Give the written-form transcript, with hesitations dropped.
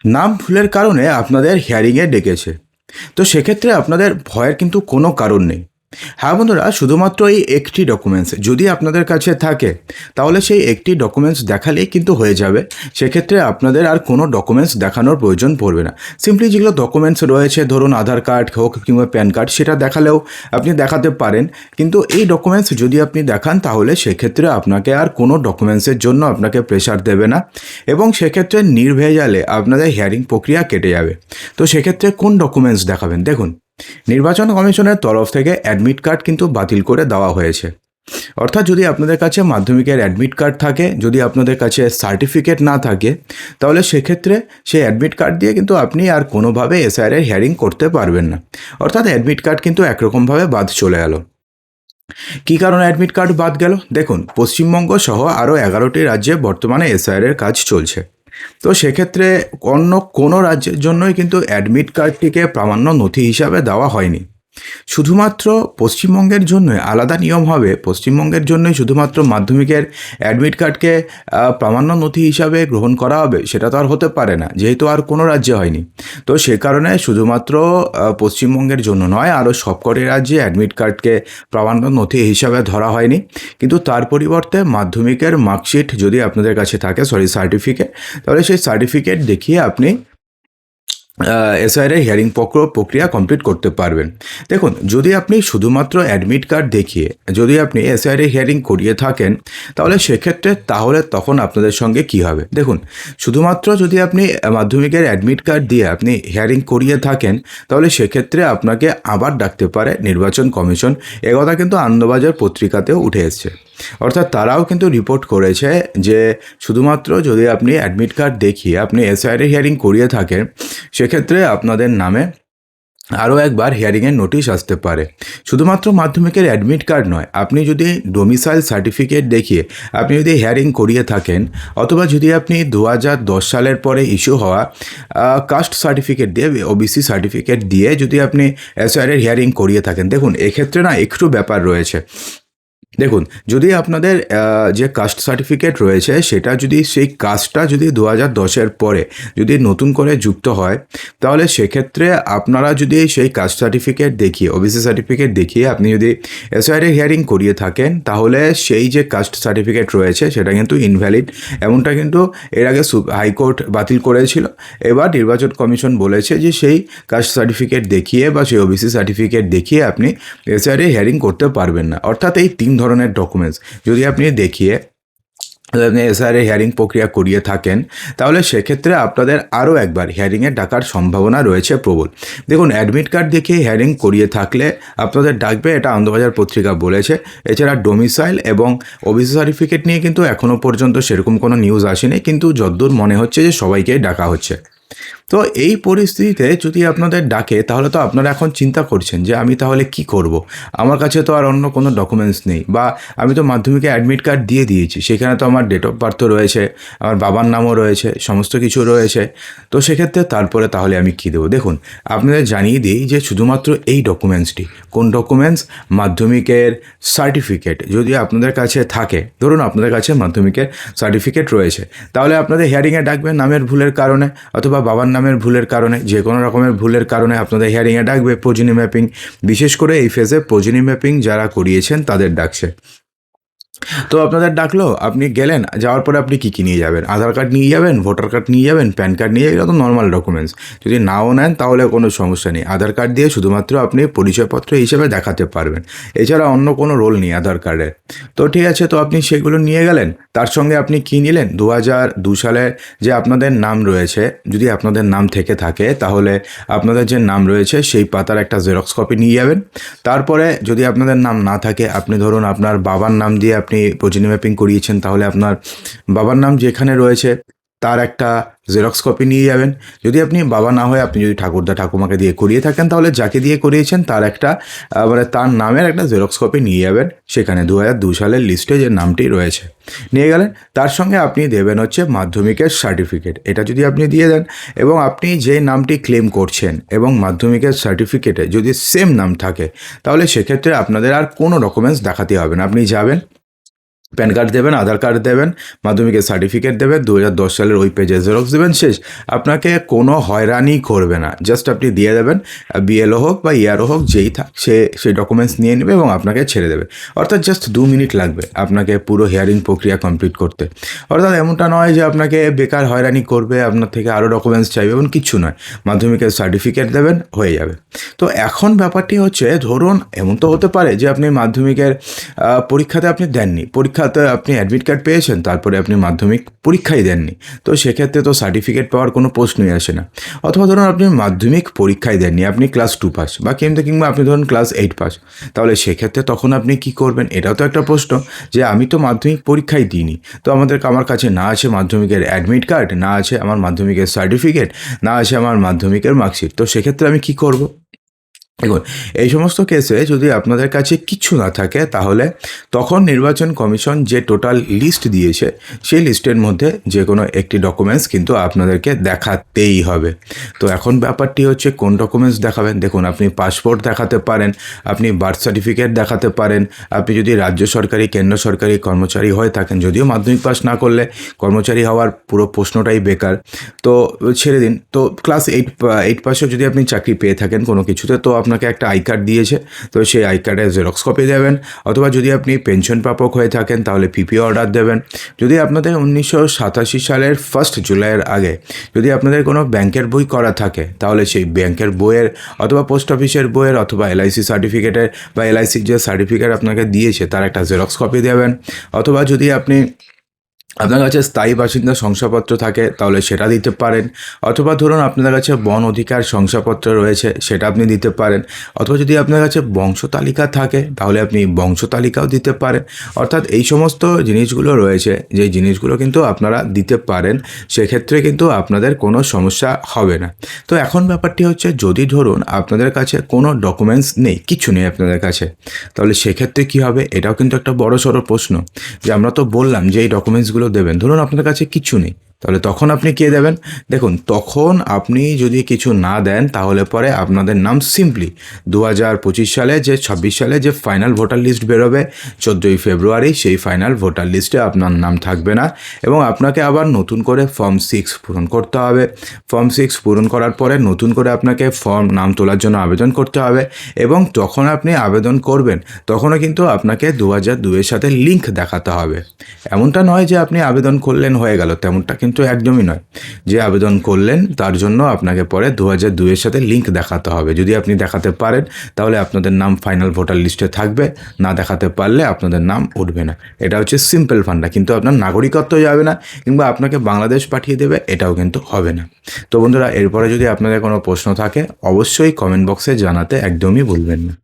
নাম ভুলের কারণে আপনাদের হিয়ারিংয়ে ডেকেছে, তো সেক্ষেত্রে আপনাদের ভয়ের কিন্তু কোনো কারণ নেই। হ্যাঁ বন্ধুরা, শুধুমাত্র এই একটি ডকুমেন্টস যদি আপনাদের কাছে থাকে তাহলে সেই একটি ডকুমেন্টস দেখালেই কিন্তু হয়ে যাবে। সেক্ষেত্রে আপনাদের আর কোনো ডকুমেন্টস দেখানোর প্রয়োজন পড়বে না। সিম্পলি যেগুলো ডকুমেন্টস রয়েছে, ধরুন আধার কার্ড হোক কিংবা প্যান কার্ড, সেটা দেখালেও আপনি দেখাতে পারেন। কিন্তু এই ডকুমেন্টস যদি আপনি দেখান তাহলে সেক্ষেত্রে আপনাকে আর কোনো ডকুমেন্টসের জন্য আপনাকে প্রেশার দেবে না, এবং সেক্ষেত্রে নির্ভেজালে আপনাদের হিয়ারিং প্রক্রিয়া কেটে যাবে। তো সেক্ষেত্রে কোন ডকুমেন্টস দেখাবেন? দেখুন, নির্বাচন কমিশনের তরফ থেকে অ্যাডমিট কার্ড কিন্তু বাতিল করে দেওয়া হয়েছে। অর্থাৎ যদি আপনাদের কাছে মাধ্যমিকের অ্যাডমিট কার্ড থাকে, যদি আপনাদের কাছে সার্টিফিকেট না থাকে, তাহলে সেক্ষেত্রে সেই অ্যাডমিট কার্ড দিয়ে কিন্তু আপনি আর কোনোভাবে এসআইআর এর হিয়ারিং করতে পারবেন না। অর্থাৎ অ্যাডমিট কার্ড কিন্তু একরকমভাবে বাদ চলে গেল। কী কারণে অ্যাডমিট কার্ড বাদ গেল? দেখুন, পশ্চিমবঙ্গ সহ আরও 11টি রাজ্যে বর্তমানে এসআইআর এর কাজ চলছে। তো সেক্ষেত্রে অন্য কোনো রাজ্যের জন্যই কিন্তু অ্যাডমিট কার্ডটিকে প্রামাণ্য নথি হিসাবে দেওয়া হয়নি। শুধুমাত্র পশ্চিমবঙ্গের জন্যই আলাদা নিয়ম হবে, পশ্চিমবঙ্গের জন্যই শুধুমাত্র মাধ্যমিকের অ্যাডমিট কার্ডকে প্রামাণ্য নথি হিসাবে গ্রহণ করা হবে, সেটা তো আর হতে পারে না, যেহেতু আর কোনো রাজ্যে হয়নি। তো সে কারণে শুধুমাত্র পশ্চিমবঙ্গের জন্য নয়, আরও সবকটি রাজ্যে অ্যাডমিট কার্ডকে প্রামাণ্য নথি হিসাবে ধরা হয়নি। কিন্তু তার পরিবর্তে মাধ্যমিকের মার্কশিট যদি আপনাদের কাছে থাকে, সার্টিফিকেট, তাহলে সেই সার্টিফিকেট দেখিয়ে আপনি এসআইআর হিয়ারিং প্রক্রিয়া কমপ্লিট করতে পারবেন। দেখুন, যদি আপনি শুধুমাত্র অ্যাডমিট কার্ড দেখিয়ে যদি আপনি এসআইআর হিয়ারিং করিয়ে থাকেন, তাহলে সেক্ষেত্রে তখন আপনাদের সঙ্গে কি হবে? দেখুন, শুধুমাত্র যদি আপনি মাধ্যমিকের অ্যাডমিট কার্ড দিয়ে আপনি হিয়ারিং করিয়ে থাকেন, তাহলে সেক্ষেত্রে আপনাকে আবার ডাকতে পারে নির্বাচন কমিশন। একথা কিন্তু আনন্দবাজার পত্রিকাতেও উঠে এসছে। অর্থাৎ তারাও কিন্তু রিপোর্ট করেছে যে শুধুমাত্র যদি আপনি অ্যাডমিট কার্ড দেখিয়ে আপনি এসআইআর হিয়ারিং করিয়ে থাকেন, সেক্ষেত্রে আপনাদের নামে আরও একবার হিয়ারিংয়ের নোটিশ আসতে পারে। শুধুমাত্র মাধ্যমিকের অ্যাডমিট কার্ড নয়, আপনি যদি ডোমিসাইল সার্টিফিকেট দেখিয়ে আপনি যদি হিয়ারিং করিয়ে থাকেন, অথবা যদি আপনি 2010 সালের পরে ইস্যু হওয়া কাস্ট সার্টিফিকেট দিয়ে, ওবিসি সার্টিফিকেট দিয়ে যদি আপনি এসআইআর হিয়ারিং করিয়ে থাকেন, দেখুন এক্ষেত্রে না একটু ব্যাপার রয়েছে। দেখুন, যদি আপনাদের যে কাস্ট সার্টিফিকেট রয়েছে সেটা যদি সেই কাস্টটা যদি 2010-এর পরে যদি নতুন করে যুক্ত হয়, তাহলে সেক্ষেত্রে আপনারা যদি সেই কাস্ট সার্টিফিকেট দেখিয়ে, ওবিসি সার্টিফিকেট দেখিয়ে আপনি যদি এসআইআর হিয়ারিং করিয়ে থাকেন, তাহলে সেই যে কাস্ট সার্টিফিকেট রয়েছে সেটা কিন্তু ইনভ্যালিড। এমনটা কিন্তু এর আগে হাইকোর্ট বাতিল করেছিল। এবার নির্বাচন কমিশন বলেছে যে সেই কাস্ট সার্টিফিকেট দেখিয়ে বা সেই ওবিসি সার্টিফিকেট দেখিয়ে আপনি এসআইআর হিয়ারিং করতে পারবেন না। অর্থাৎ এই 3 ধরনের ডকুমেন্টস যদি আপনি দেখিয়ে আপনি এসআইআর হিয়ারিং প্রক্রিয়া করিয়ে থাকেন, তাহলে সেক্ষেত্রে আপনাদের আরও একবার হিয়ারিংয়ে ডাকার সম্ভাবনা রয়েছে প্রবল। দেখুন, অ্যাডমিট কার্ড দেখিয়ে হিয়ারিং করিয়ে থাকলে আপনাদের ডাকবে, এটা আনন্দবাজার পত্রিকা বলেছে। এছাড়া ডোমিসাইল এবং ওবিসি সার্টিফিকেট নিয়ে কিন্তু এখনও পর্যন্ত সেরকম কোনো নিউজ আসেনি, কিন্তু যদ্দূর মনে হচ্ছে যে সবাইকেই ডাকা হচ্ছে। তো এই পরিস্থিতিতে যদি আপনাদের ডাকে, তাহলে তো আপনারা এখন চিন্তা করছেন যে আমি তাহলে কি করব? আমার কাছে তো আর অন্য কোনো ডকুমেন্টস নেই, বা আমি তো মাধ্যমিকে অ্যাডমিট কার্ড দিয়ে দিয়েছি, সেখানে তো আমার ডেট অফ বার্থও রয়েছে, আমার বাবার নামও রয়েছে, সমস্ত কিছু রয়েছে। তো সেক্ষেত্রে তারপরে তাহলে আমি কী দেবো? দেখুন, আপনাদের জানিয়ে দিই যে শুধুমাত্র এই ডকুমেন্টসটি, কোন ডকুমেন্টস? মাধ্যমিকের সার্টিফিকেট যদি আপনাদের কাছে থাকে, ধরুন আপনাদের কাছে মাধ্যমিকের সার্টিফিকেট রয়েছে, তাহলে আপনাদের হিয়ারিংয়ে ডাকবে নামের ভুলের কারণে অথবা বাবার নামের ভুলের কারণে, যে কোনো রকমের ভুলের কারণে আপনাদের হিয়ারিংয়ে ডাকবে। প্রোজেনি ম্যাপিং, বিশেষ করে এই ফেজে প্রোজেনি ম্যাপিং যারা করিয়েছেন তাদের ডাকছে। তো আপনাদের ডাকলো, আপনি গেলেন, যাওয়ার পরে আপনি কী কী নিয়ে যাবেন? আধার কার্ড নিয়ে যাবেন, ভোটার কার্ড নিয়ে যাবেন, প্যান কার্ড নিয়ে যাবেন, এটা তো নর্মাল ডকুমেন্টস। যদি নাও নেন তাহলে কোনো সমস্যা নেই, আধার কার্ড দিয়ে শুধুমাত্র আপনি পরিচয়পত্র হিসেবে দেখাতে পারবেন। এছাড়া অন্য কোনো রোল নেই আধার কার্ডের। তো ঠিক আছে, তো আপনি সেগুলো নিয়ে গেলেন। তার সঙ্গে আপনি কী নিলেন? 2002 সালে যে আপনাদের নাম রয়েছে, যদি আপনাদের নাম থেকে থাকে তাহলে আপনাদের যে নাম রয়েছে সেই পাতার একটা জেরক্স কপি নিয়ে যাবেন। তারপরে যদি আপনাদের নাম না থাকে, আপনি ধরুন আপনার বাবার নাম দিয়ে আপনি প্রোজেনি ম্যাপিং করিয়েছেন, তাহলে আপনার বাবার নাম যেখানে রয়েছে তার একটা জেরক্স কপি নিয়ে যাবেন। যদি আপনি বাবা না হয়ে আপনি যদি ঠাকুরদা ঠাকুমাকে দিয়ে করিয়ে থাকেন, তাহলে যাকে দিয়ে করিয়েছেন তার একটা মানে তার নামের একটা জেরক্স কপি নিয়ে যাবেন, সেখানে 2002 সালের লিস্টে যে নামটি রয়েছে নিয়ে গেলেন। তার সঙ্গে আপনি দেবেন হচ্ছে মাধ্যমিকের সার্টিফিকেট, এটা যদি আপনি দিয়ে দেন, এবং আপনি যে নামটি ক্লেম করছেন এবং মাধ্যমিকের সার্টিফিকেটে যদি সেম নাম থাকে, তাহলে সেক্ষেত্রে আপনাদের আর কোনো ডকুমেন্টস দেখাতে হবে না। আপনি যাবেন, প্যান কার্ড দেবেন, আধার কার্ড দেবেন, মাধ্যমিকের সার্টিফিকেট দেবেন, 2010 সালের ওই পেজে জেরক্স দেবেন, শেষ। আপনাকে কোনো হয়রানি করবে না, জাস্ট আপনি দিয়ে দেবেন, বিএলও হোক বা ইয়ারও হোক, যেই থাক সে সেই ডকুমেন্টস নিয়ে নেবে এবং আপনাকে ছেড়ে দেবে। অর্থাৎ জাস্ট 2 মিনিট লাগবে আপনাকে পুরো হিয়ারিং প্রক্রিয়া কমপ্লিট করতে। অর্থাৎ এমনটা নয় যে আপনাকে বেকার হয়রানি করবে, আপনার থেকে আরও ডকুমেন্টস চাইবে, এমন কিচ্ছু নয়। মাধ্যমিকের সার্টিফিকেট দেবেন, হয়ে যাবে। তো এখন ব্যাপারটি হচ্ছে, ধরুন এমন তো হতে পারে যে আপনি মাধ্যমিকের পরীক্ষাতে আপনি দেননি, পরীক্ষাতে আপনি অ্যাডমিট কার্ড পেয়েছেন, তারপরে আপনি মাধ্যমিক পরীক্ষাই দেননি, তো সেক্ষেত্রে তো সার্টিফিকেট পাওয়ার কোনো প্রশ্নই আসে না। অথবা ধরুন আপনি মাধ্যমিক পরীক্ষাই দেননি, আপনি ক্লাস 2 পাস বা কিংবা আপনি ধরুন ক্লাস 8 পাস, তাহলে সেক্ষেত্রে তখন আপনি কি করবেন? এটাও তো একটা প্রশ্ন যে আমি তো মাধ্যমিক পরীক্ষাই দিইনি, তো আমার কাছে না আছে মাধ্যমিকের অ্যাডমিট কার্ড, না আছে আমার মাধ্যমিকের সার্টিফিকেট, না আছে আমার মাধ্যমিকের মার্কশিট, তো সেক্ষেত্রে আমি কি করব? দেখুন, এই সমস্ত কেসে যদি আপনাদের কাছে কিচ্ছু না থাকে, তাহলে তখন নির্বাচন কমিশন যে টোটাল লিস্ট দিয়েছে, সেই লিস্টের মধ্যে যে কোনো একটি ডকুমেন্টস কিন্তু আপনাদেরকে দেখাতেই হবে। তো এখন ব্যাপারটি হচ্ছে কোন ডকুমেন্টস দেখাবেন। দেখুন, আপনি পাসপোর্ট দেখাতে পারেন, আপনি বার্থ সার্টিফিকেট দেখাতে পারেন, আপনি যদি রাজ্য সরকারি কেন্দ্র সরকারি কর্মচারী হয়ে থাকেন, যদিও মাধ্যমিক পাস না করলে কর্মচারী হওয়ার পুরো প্রশ্নটাই বেকার, তো ছেড়ে দিন। তো ক্লাস 8 পাসেও যদি আপনি চাকরি পেয়ে থাকেন কোনো কিছুতে, তো আপনাকে একটা আই কার্ড দিয়েছে, তো সেই আই কার্ডের জেরক্স কপি দেবেন। অথবা যদি আপনি পেনশন প্রাপক হয়ে থাকেন, তাহলে পিপি অর্ডার দেবেন। যদি আপনাদের 1987 সালের 1 জুলাইয়ের আগে যদি আপনাদের কোনো ব্যাংকের বই করা থাকে, তাহলে সেই ব্যাংকের বইয়ের, অথবা পোস্ট অফিসের বইয়ের, অথবা এলআইসি সার্টিফিকেটের বা এলআইসির যে সার্টিফিকেট আপনাকে দিয়েছে তার একটা জেরক্স কপি দেবেন। অথবা যদি আপনার কাছে স্থায়ী বাসিন্দা শংসাপত্র থাকে, তাহলে সেটা দিতে পারেন। অথবা ধরুন আপনার কাছে বন অধিকার শংসাপত্র রয়েছে, সেটা আপনি দিতে পারেন। অথবা যদি আপনার কাছে বংশ তালিকা থাকে, তাহলে আপনি বংশ তালিকাও দিতে পারেন। অর্থাৎ এই সমস্ত জিনিসগুলো রয়েছে, যেই জিনিসগুলো কিন্তু আপনারা দিতে পারেন, সেক্ষেত্রে কিন্তু আপনাদের কোনো সমস্যা হবে না। তো এখন ব্যাপারটি হচ্ছে, যদি ধরুন আপনাদের কাছে কোনো ডকুমেন্টস নেই, কিছু নেই আপনাদের কাছে, তাহলে সেক্ষেত্রে কী হবে? এটাও কিন্তু একটা বড়সড় প্রশ্ন, যে আমরা তো বললাম যে এই ডকুমেন্টসগুলো দেবেন, ধরুন আপনার কাছে কিছু নেই, তাহলে তখন আপনি কে দেবেন? দেখুন, তখন আপনি যদি কিছু না দেন, তাহলে পরে আপনাদের নাম সিম্পলি 2025 সালে 26 সালে যে ফাইনাল ভোটার লিস্ট বেরোবে 14ই ফেব্রুয়ারি, সেই ফাইনাল ভোটার লিস্টে আপনার নাম থাকবে না, এবং আপনাকে আবার নতুন করে ফর্ম 6 পূরণ করতে হবে। ফর্ম 6 পূরণ করার পরে নতুন করে আপনাকে নাম তোলার জন্য আবেদন করতে হবে, এবং যখন আপনি আবেদন করবেন, তখনও কিন্তু আপনাকে 2002-এর সাথে লিঙ্ক দেখাতে হবে। এমনটা নয় যে আপনি আবেদন করলেন হয়ে গেল, তেমনটা কিন্তু একদমই নয়। যে আবেদন করলেন তার জন্য আপনাকে পরে 2002-এর সাথে লিঙ্ক দেখাতে হবে। যদি আপনি দেখাতে পারেন, তাহলে আপনাদের নাম ফাইনাল ভোটার লিস্টে থাকবে, না দেখাতে পারলে আপনাদের নাম উঠবে না। এটা হচ্ছে সিম্পল ফান্ডা, কিন্তু আপনার নাগরিকত্ব যাবে না, কিংবা আপনাকে বাংলাদেশ পাঠিয়ে দেবে, এটাও কিন্তু হবে না। তো বন্ধুরা, এরপরে যদি আপনাদের কোনো প্রশ্ন থাকে, অবশ্যই কমেন্ট বক্সে জানাতে একদমই ভুলবেন না।